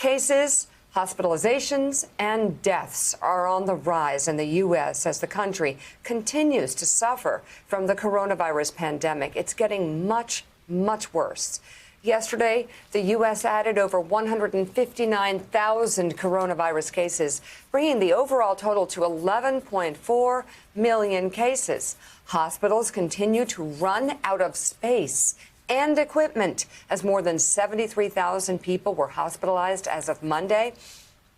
Cases, hospitalizations, and deaths are on the rise in the U.S. as the country continues to suffer from the coronavirus pandemic. It's getting much, much worse. Yesterday, the U.S. added over 159,000 coronavirus cases, bringing the overall total to 11.4 million cases. Hospitals continue to run out of space and equipment as more than 73,000 people were hospitalized as of Monday,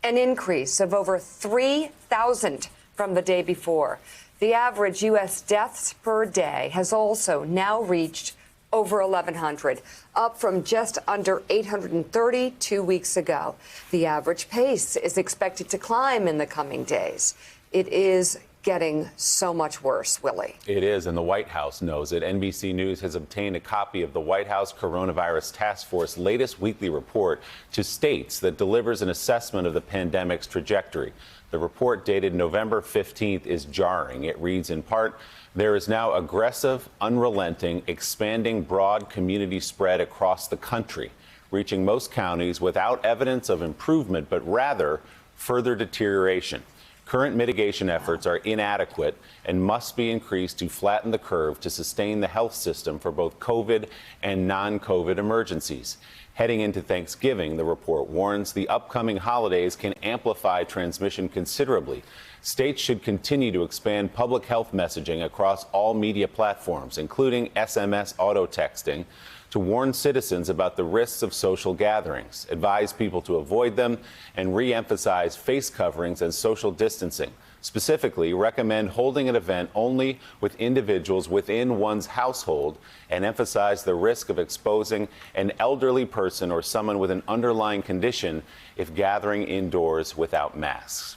an increase of over 3,000 from the day before. The average U.S. deaths per day has also now reached over 1,100, up from just under 830 2 weeks ago. The average pace is expected to climb in the coming days. It is getting so much worse, Willie. It is, and the White House knows it. NBC News has obtained a copy of the White House Coronavirus Task Force latest weekly report to states that delivers an assessment of the pandemic's trajectory. The report, dated November 15th, is jarring. It reads in part, "There is now aggressive, unrelenting, expanding broad community spread across the country, reaching most counties without evidence of improvement, but rather further deterioration. Current mitigation efforts are inadequate and must be increased to flatten the curve to sustain the health system for both COVID and non-COVID emergencies." Heading into Thanksgiving, the report warns the upcoming holidays can amplify transmission considerably. States should continue to expand public health messaging across all media platforms, including SMS auto texting, to warn citizens about the risks of social gatherings, advise people to avoid them, and re-emphasize face coverings and social distancing. Specifically, recommend holding an event only with individuals within one's household and emphasize the risk of exposing an elderly person or someone with an underlying condition if gathering indoors without masks.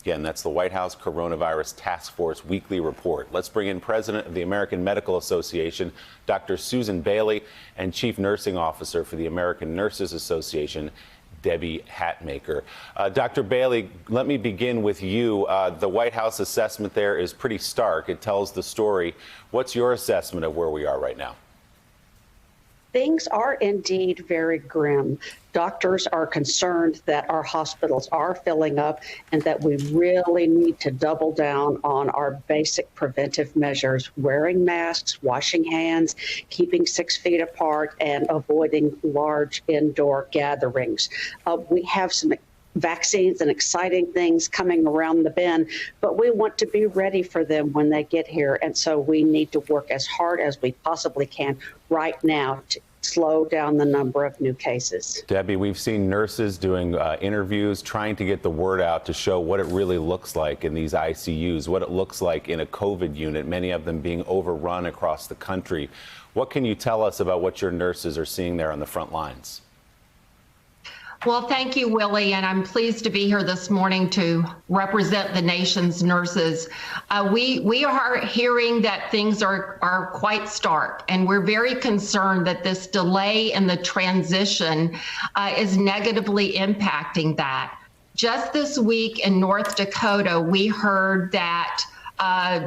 Again, that's the White House Coronavirus Task Force weekly report. Let's bring in President of the American Medical Association, Dr. Susan Bailey, and Chief Nursing Officer for the American Nurses Association, Debbie Hatmaker. Dr. Bailey, let me begin with you. The White House assessment there is pretty stark. It tells the story. What's your assessment of where we are right now? Things are indeed very grim. Doctors are concerned that our hospitals are filling up and that we really need to double down on our basic preventive measures, wearing masks, washing hands, keeping 6 feet apart, and avoiding large indoor gatherings. We have some vaccines and exciting things coming around the bend, but we want to be ready for them when they get here. And so we need to work as hard as we possibly can right now to slow down the number of new cases. Debbie, we've seen nurses doing interviews, trying to get the word out to show what it really looks like in these ICUs, what it looks like in a COVID unit, many of them being overrun across the country. What can you tell us about what your nurses are seeing there on the front lines? Well, thank you, Willie, and I'm pleased to be here this morning to represent the nation's nurses. We are hearing that things are quite stark, and we're very concerned that this delay in the transition is negatively impacting that. Just this week in North Dakota, we heard that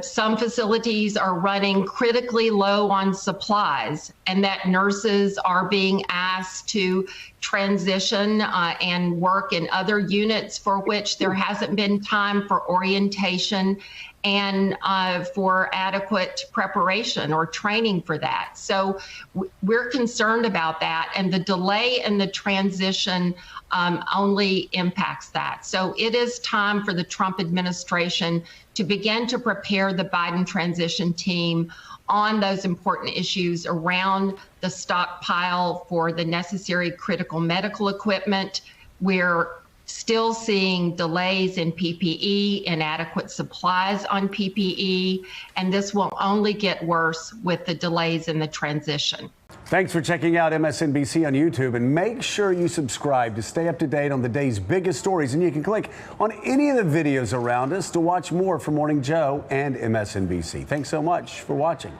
some facilities are running critically low on supplies and that nurses are being asked to transition and work in other units for which there hasn't been time for orientation and for adequate preparation or training for that. So we're concerned about that, and the delay in the transition only impacts that. So it is time for the Trump administration to begin to prepare the Biden transition team on those important issues around the stockpile for the necessary critical medical equipment. We're still seeing delays in PPE, inadequate supplies on PPE, and this will only get worse with the delays in the transition. Thanks for checking out MSNBC on YouTube, and make sure you subscribe to stay up to date on the day's biggest stories. And you can click on any of the videos around us to watch more from Morning Joe and MSNBC. Thanks so much for watching.